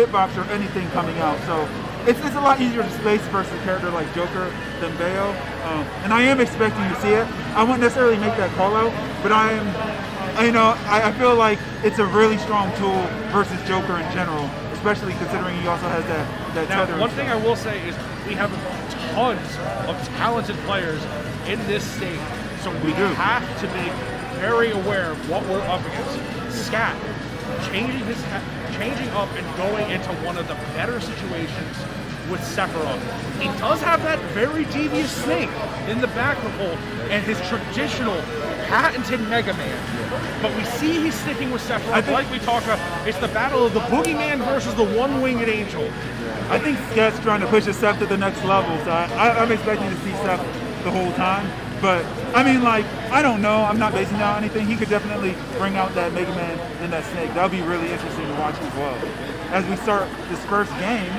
hitbox or anything coming out. So it's a lot easier to space versus a character like Joker than Bayo. And I am expecting to see it. I wouldn't necessarily make that call out, but I feel like it's a really strong tool versus Joker in general, especially considering he also has that tether. Now, one thing I will say is we have tons of talented players in this state, so we have to be very aware of what we're up against. ScAtt changing up and going into one of the better situations with Sephiroth. He does have that very devious snake in the back of the hole and his traditional patented Mega Man. But we see he's sticking with Sephiroth. Like we talked about, it's the battle of the Boogeyman versus the one-winged angel. I think ScAtt's trying to push his Seph to the next level, so I'm expecting to see Seph the whole time. But, I mean, like, I don't know. I'm not basing it on anything. He could definitely bring out that Mega Man and that snake. That would be really interesting to watch as well. As we start this first game.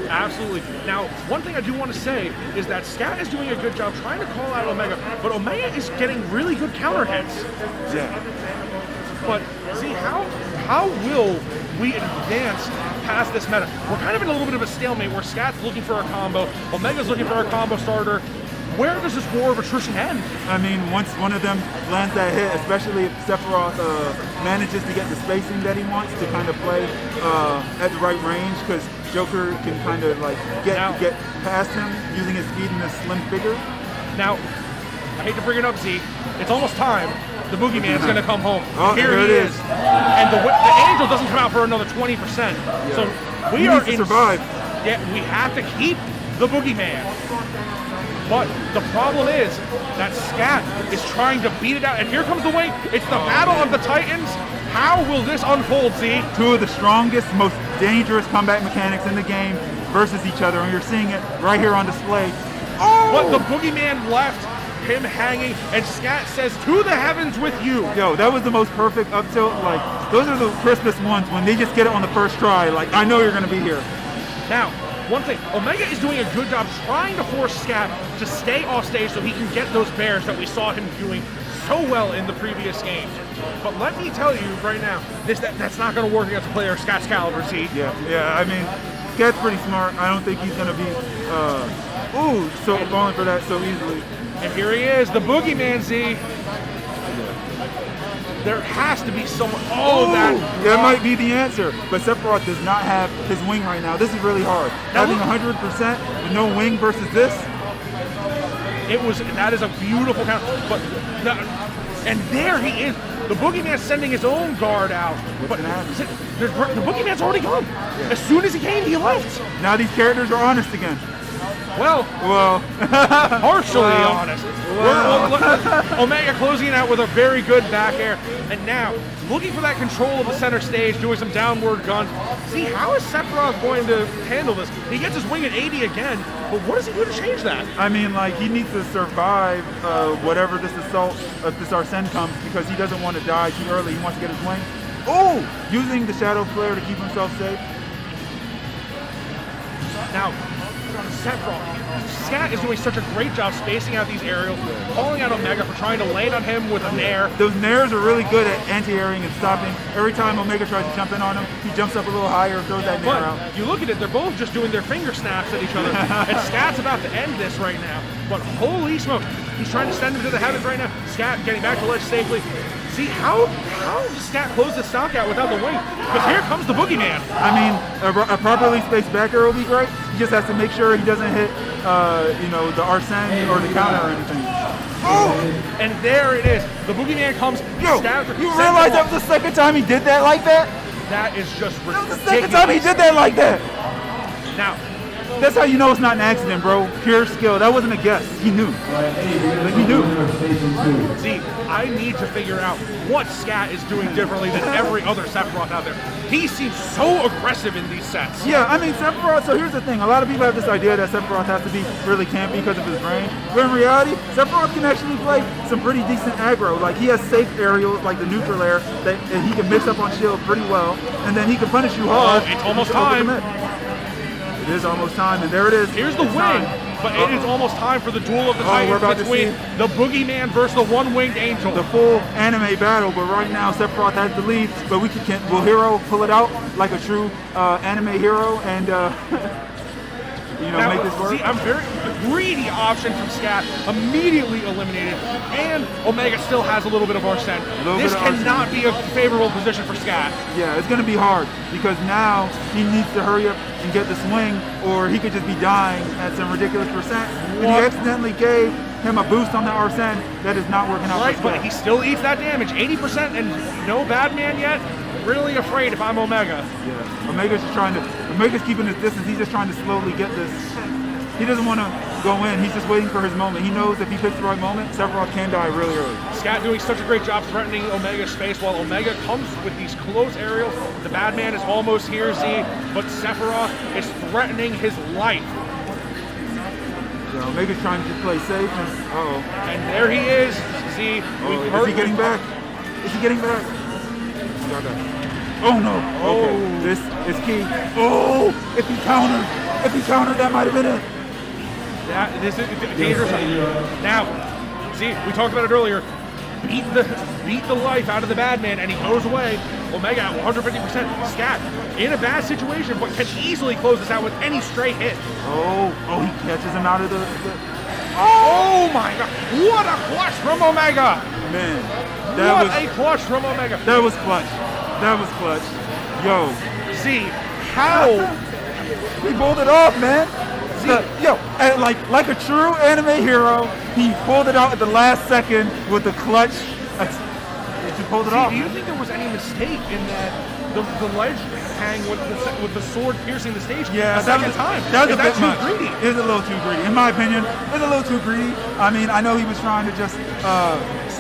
Absolutely. Now, one thing I do want to say is that ScAtt is doing a good job trying to call out Omega, but Omega is getting really good counter hits. Yeah. But, see, how will we advance past this meta? We're kind of in a little bit of a stalemate where ScAtt's looking for a combo, Omega's looking for a combo starter. Where does this war of attrition end? I mean, once one of them lands that hit, especially if Sephiroth manages to get the spacing that he wants to kind of play at the right range, because Joker can kind of like get past him using his speed and his slim figure. Now, I hate to bring it up, Z. It's almost time. The Boogeyman's going to come home. Oh, here he is. And the angel doesn't come out for another 20%. Yeah. So we are to survive. Yeah, we have to keep the Boogeyman. But the problem is that ScAtt is trying to beat it out. And here comes the wing. It's the battle of the Titans. How will this unfold, Z? Two of the strongest, most dangerous combat mechanics in the game versus each other. And you're seeing it right here on display. Oh! But the Boogeyman left him hanging, and ScAtt says, "To the heavens with you." Yo, that was the most perfect up tilt. Like, those are the crispest ones when they just get it on the first try. Like, I know you're going to be here. Now, one thing, Omega is doing a good job trying to force ScAtt to stay off stage so he can get those bears that we saw him doing so well in the previous game. But let me tell you right now, that's not going to work against a player of ScAtt's caliber, Z. Yeah, I mean, ScAtt's pretty smart. I don't think he's going to be falling for that so easily. And here he is, the Boogeyman, Z. There has to be someone. That might be the answer. But Sephiroth does not have his wing right now. This is really hard. Having 100% with no wing versus this. That is a beautiful count. And there he is. The Boogeyman's sending his own guard out. But the Boogeyman's already gone. Yeah. As soon as he came, he left. Now these characters are honest again. Well, partially honest. Omega closing it out with a very good back air. And now, looking for that control of the center stage, doing some downward guns. See, how is Sephiroth going to handle this? He gets his wing at 80 again, but what does he do to change that? I mean, like, he needs to survive whatever this assault, if this Arsene comes, because he doesn't want to die too early. He wants to get his wing. Using the Shadow Flare to keep himself safe. Now, ScAtt is doing such a great job spacing out these aerials, calling out Omega for trying to land on him with a nair. Those nairs are really good at anti-airing and stopping. Every time Omega tries to jump in on him, he jumps up a little higher and throws that nair out. You look at it, they're both just doing their finger snaps at each other. And ScAtt's about to end this right now. But holy smoke, he's trying to send him to the heavens right now. ScAtt getting back to ledge safely. See, how does ScAtt close this knockout without the wing? Because here comes the Boogeyman. I mean, a properly spaced back air will be great. He just has to make sure he doesn't hit, the Arsene or the counter or anything. And there it is. The Boogeyman comes. You realize that was the second time he did that like that? That is just ridiculous. That was the second time he did that like that. Now, that's how you know it's not an accident, bro. Pure skill. That wasn't a guess. He knew. He knew. See, I need to figure out what ScAtt is doing differently than every other Sephiroth out there. He seems so aggressive in these sets. Yeah, I mean, Sephiroth, so here's the thing. A lot of people have this idea that Sephiroth has to be really campy because of his range. But in reality, Sephiroth can actually play some pretty decent aggro. Like, he has safe aerials, like the neutral air, that he can mix up on shield pretty well. And then he can punish you hard. It's almost time. It is almost time, and there it is. Here's the wing. But it is almost time for the duel of the we're about titans to between see the Boogeyman versus the One-Winged Angel. the full anime battle, but right now Sephiroth has the lead, but will Hero pull it out like a true anime hero and Now, make this work? see, I'm very greedy option from ScAtt, immediately eliminated, and Omega still has a little bit of Arsene. This cannot be a favorable position for ScAtt. Yeah, it's going to be hard because now he needs to hurry up and get the swing, or he could just be dying at some ridiculous percent. And he accidentally gave him a boost on the Arsene. That is not working out. Right, but he still eats that damage, 80%, and no Batman yet. Really afraid if I'm Omega. Yeah, Omega's keeping his distance. He's just trying to slowly get this. He doesn't want to go in. He's just waiting for his moment. He knows if he picks the right moment, Sephiroth can die really early. ScAtt doing such a great job threatening Omega's space while Omega comes with these close aerials. The Batman is almost here, Z, but Sephiroth is threatening his life. Yeah, Omega's trying to play safe. And there he is, Z. Is he getting back? Is he getting back? Oh no! Okay, this is key. Oh, if he countered, that might have been it. This is dangerous. Now, see, we talked about it earlier. Beat the life out of the Batman, and he goes away. Omega at 150%. ScAtt in a bad situation, but can easily close this out with any straight hit. Oh, he catches him out of the. Oh my God! What a clutch from Omega! Man. What a clutch from Omega. That was clutch. Yo. See, how? He pulled it off, man. And like a true anime hero, he pulled it out at the last second with the clutch. He pulled it off. Do you think there was any mistake in that the ledge hang with the sword piercing the stage a second time? That was a bit too greedy? It was a little too greedy. In my opinion, it was a little too greedy. I mean, I know he was trying to just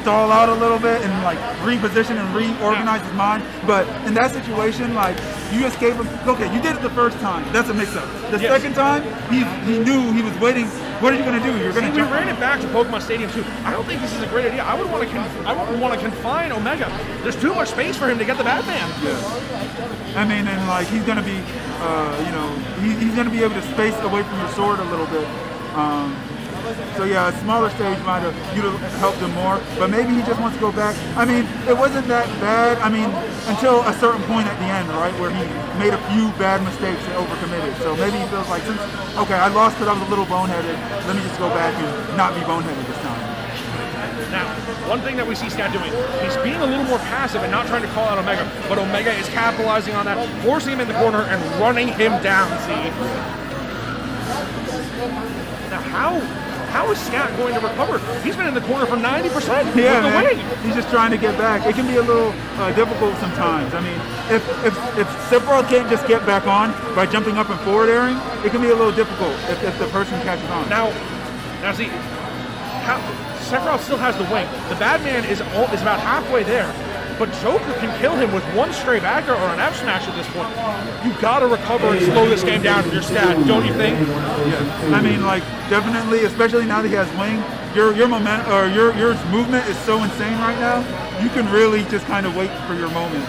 stall out a little bit and like reposition and reorganize his mind, but in that situation, like, you escape him. Okay, you did it the first time. That's a mix-up. The second time, he knew he was waiting. What are you going to do? You're going to. We ran it back to Pokemon Stadium too. I don't think this is a great idea. I would want to confine Omega. There's too much space for him to get the Batman. Yeah. I mean, and like he's going to be, he's going to be able to space away from your sword a little bit. So yeah, a smaller stage might have helped him more, but maybe he just wants to go back. I mean, it wasn't that bad. I mean, until a certain point at the end, right, where he made a few bad mistakes and overcommitted. So maybe he feels like, okay, I lost because I was a little boneheaded. Let me just go back and not be boneheaded this time. Now, one thing that we see ScAtt doing, he's being a little more passive and not trying to call out Omega, but Omega is capitalizing on that, forcing him in the corner and running him down, see? Now, how is ScAtt going to recover? He's been in the corner for 90% of the way. He's just trying to get back. It can be a little difficult sometimes. I mean, if Sephiroth can't just get back on by jumping up and forward airing, it can be a little difficult if the person catches on. Now see, Sephiroth still has the wing. The Batman is about halfway there, but Joker can kill him with one stray backer or an F smash at this point. You gotta recover and slow this game down with your ScAtt, don't you think? Yeah. I mean, like, definitely, especially now that he has wing, your moment or your movement is so insane right now. You can really just kind of wait for your moment.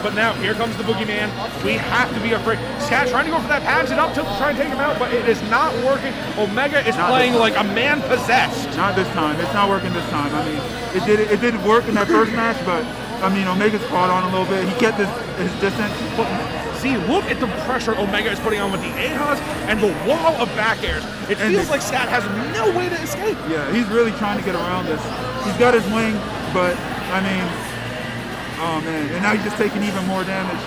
But now, here comes the Boogeyman. We have to be afraid. ScAtt trying to go for that pads it up tilt to try and take him out, but it is not working. Omega is playing like a man possessed. Not this time. It's not working this time. I mean, it did work in that first match, but I mean, Omega's caught on a little bit. He kept his distance. But see, look at the pressure Omega is putting on with the A-Hus and the wall of back airs. It feels like ScAtt has no way to escape. Yeah, he's really trying to get around this. He's got his wing, but I mean, oh man, and now he's just taking even more damage.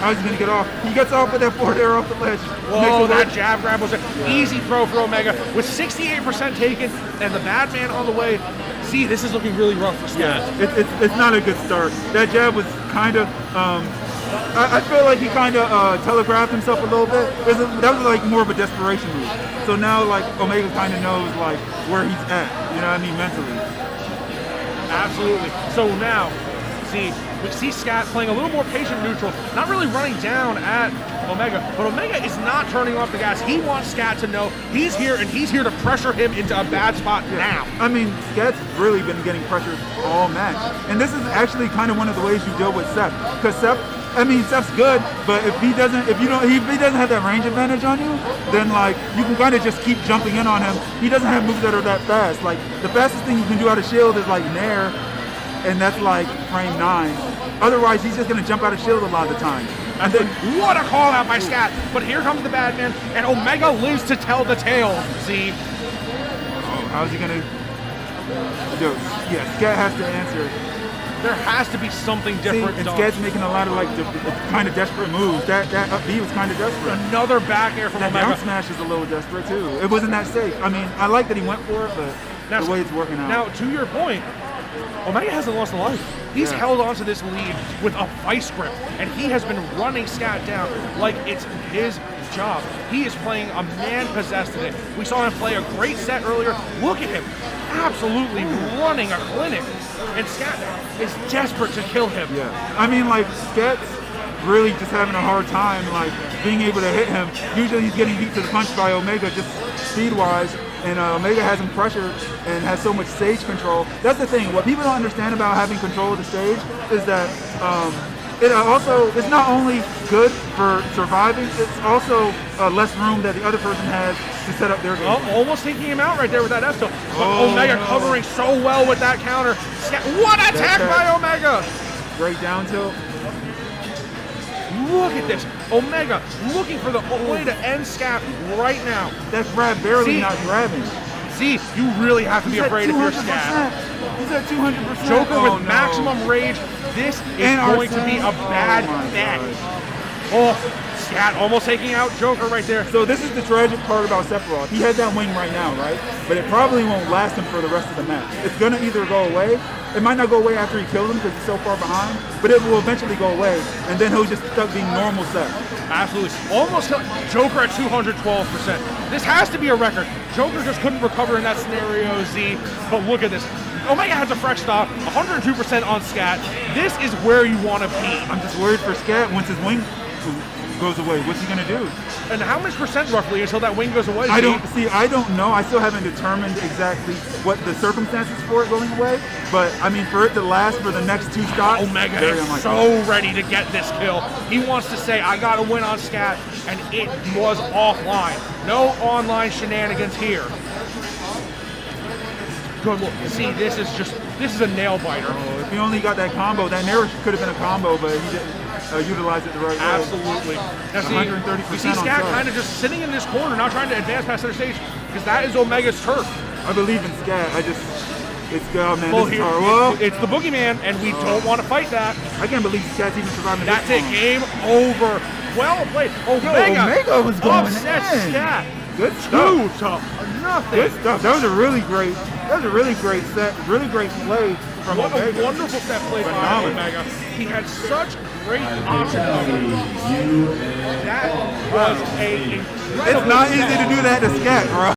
How's he gonna get off? He gets off with that forward air off the ledge. Whoa, that jab grab was an easy throw for Omega with 68% taken and the Batman on the way. See, this is looking really rough for ScAtt. Yeah, it's not a good start. That jab was kind of, I feel like he kind of telegraphed himself a little bit. That was like more of a desperation move. So now like Omega kind of knows like where he's at, you know what I mean, mentally. Absolutely. So now, we see ScAtt playing a little more patient neutral, not really running down at Omega, but Omega is not turning off the gas. He wants ScAtt to know he's here, and he's here to pressure him into a bad spot now. I mean, ScAtt's really been getting pressured all match. And this is actually kind of one of the ways you deal with Seth. Because Seth I mean, Steph's good, but if he doesn't have that range advantage on you, then like you can kind of just keep jumping in on him. He doesn't have moves that are that fast. Like the fastest thing you can do out of shield is like Nair, and that's like frame 9. Otherwise, he's just gonna jump out of shield a lot of the time. And then what a call out by ScAtt! But here comes the bad man, and Omega lives to tell the tale. See, how's he gonna do? Yeah, ScAtt has to answer. There has to be something different. And ScAtt's making a lot of like kind of desperate moves. That up B was kind of desperate. Another back air from that Omega. Down smash is a little desperate too. It wasn't that safe. I mean, I like that he went for it, but now, the way it's working out. Now, to your point, Omega hasn't lost a life. He's held on to this lead with a vice grip, and he has been running ScAtt down like it's his job. He is playing a man-possessed today. We saw him play a great set earlier. Look at him, absolutely running a clinic. And ScAtt is desperate to kill him. Yeah, I mean, like, ScAtt's really just having a hard time, like, being able to hit him. Usually he's getting beat to the punch by Omega, just speed-wise, and Omega has him pressured and has so much stage control. That's the thing. What people don't understand about having control of the stage is that it's not only good for surviving, it's also less room that the other person has to set up their game. Oh, almost taking him out right there with that F tilt. But Omega covering so well with that counter. What attack by Omega! Great down tilt. Look at this. Omega looking for the way to end ScAtt right now. That grab barely not grabbing. See, you really have to be afraid if you're ScAtt. He's at 200%. Joker with maximum rage. This is going to be a bad bet. Oh, ScAtt almost taking out Joker right there. So this is the tragic part about Sephiroth. He has that wing right now, right? But it probably won't last him for the rest of the match. It's going to either go away. It might not go away after he kills him because he's so far behind, but it will eventually go away, and then he'll just stuck being normal set. Absolutely. Almost Joker at 212%. This has to be a record. Joker just couldn't recover in that scenario, Z. But look at this. Omega has a fresh stop, 102% on ScAtt. This is where you want to be. I'm just worried for ScAtt once his wing goes away. What's he gonna do? And how much percent roughly until that wing goes away? I don't know. I still haven't determined exactly what the circumstances for it going away. But I mean, for it to last for the next 2 shots, Omega is so ready to get this kill. He wants to say, I got to win on ScAtt, and it was offline. No online shenanigans here. Good look. See, this is a nail biter. Oh, if he only got that combo, that Nair could have been a combo, but he didn't utilize it the right way. Absolutely. Now see, 130% you see ScAtt kind of just sitting in this corner, not trying to advance past center stage, because that is Omega's turf. I believe in ScAtt. It's good, man. Well, this is hard. It's the boogeyman, and we don't want to fight that. I can't believe ScAtt's even surviving That's this it. Game over. Well played. Omega was going upset in. ScAtt. Good stuff. 2-0. Good stuff. That was a really great set. Really great play from Omega. What a wonderful set play by Omega. He had such great option coverage. That was a incredible. It's not easy to do that to ScAtt, bro.